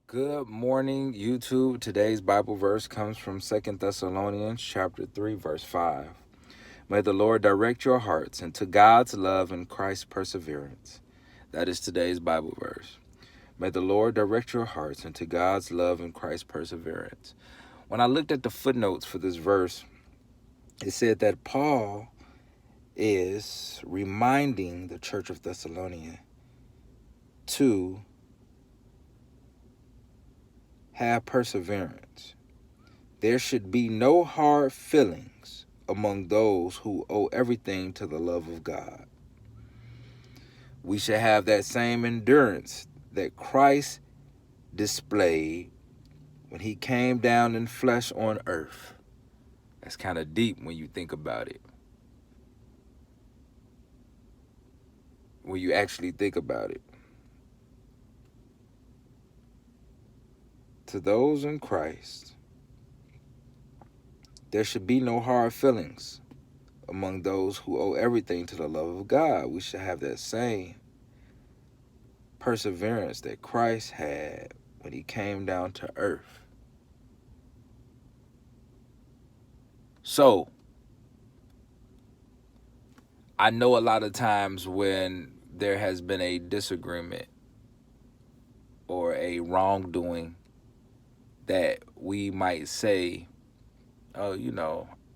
Good morning, YouTube. Today's Bible verse comes from 2 Thessalonians chapter 3, verse 5. May the Lord direct your hearts into God's love and Christ's perseverance. That is today's Bible verse. May the Lord direct your hearts into God's love and Christ's perseverance. When I looked at the footnotes for this verse, it said that Paul is reminding the church of Thessalonians to have perseverance. There should be no hard feelings among those who owe everything to the love of God. We should have that same endurance that Christ displayed when he came down in flesh on earth. That's kind of deep when you think about it. When you actually think about it. To those in Christ, there should be no hard feelings among those who owe everything to the love of God. We should have that same perseverance that Christ had when he came down to earth. So, I know a lot of times when there has been a disagreement or a wrongdoing that we might say, oh,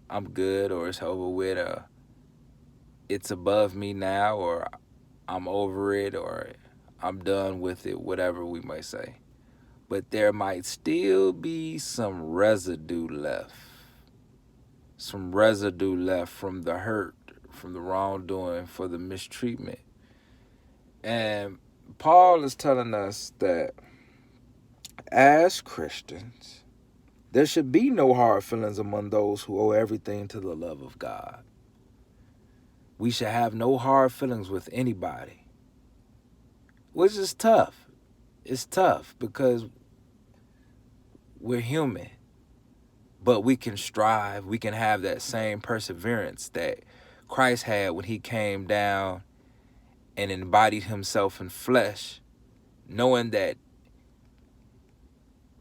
I'm good, or it's over with, or it's above me now, or I'm over it, or I'm done with it, whatever we might say. But there might still be some residue left. Some residue left from the hurt, from the wrongdoing, for the mistreatment. And Paul is telling us that as Christians, there should be no hard feelings among those who owe everything to the love of God. We should have no hard feelings with anybody, which is tough. It's tough because we're human, but we can strive. We can have that same perseverance that Christ had when he came down and embodied himself in flesh, knowing that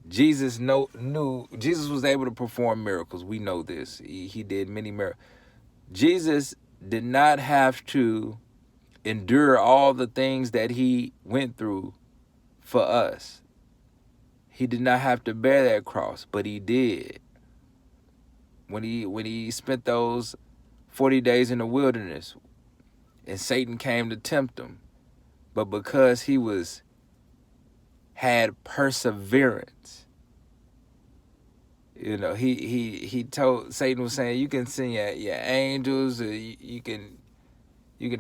Jesus knew Jesus was able to perform miracles. We know this. He did many miracles. Jesus did not have to endure all the things that he went through for us. He did not have to bear that cross, but he did. When he spent those 40 days in the wilderness and Satan came to tempt him, but because he had perseverance, he told Satan was saying, you can send your angels, you can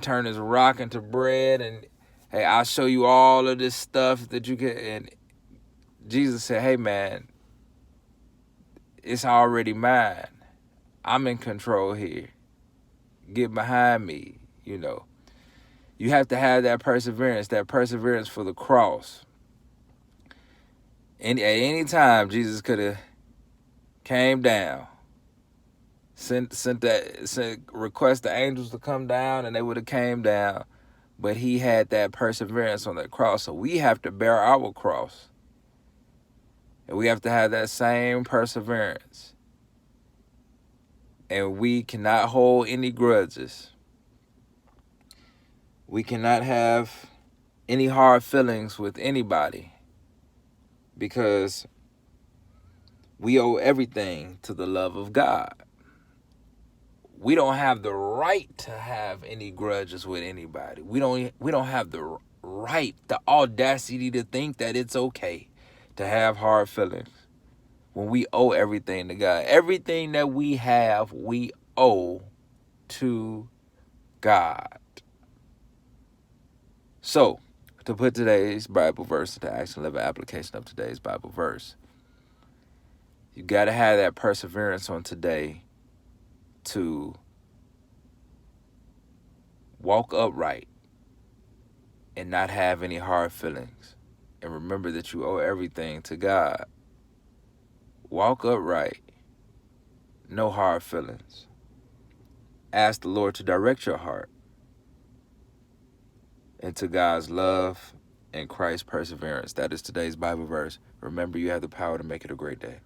turn this rock into bread, and hey, I'll show you all of this stuff that you can. And Jesus said, hey man, it's already mine. I'm in control here. Get behind me. You have to have that perseverance for the cross. And at any time, Jesus could have came down, sent request the angels to come down, and they would have came down. But he had that perseverance on that cross. So we have to bear our cross. And we have to have that same perseverance. And we cannot hold any grudges. We cannot have any hard feelings with anybody, because we owe everything to the love of God. We don't have the right to have any grudges with anybody. We don't have the right, the audacity to think that it's okay to have hard feelings when we owe everything to God. Everything that we have, we owe to God. So, to put today's Bible verse into action, live an application of today's Bible verse, you got to have that perseverance on today to walk upright and not have any hard feelings. And remember that you owe everything to God. Walk upright. No hard feelings. Ask the Lord to direct your heart into God's love in Christ's perseverance. That is today's Bible verse. Remember, you have the power to make it a great day.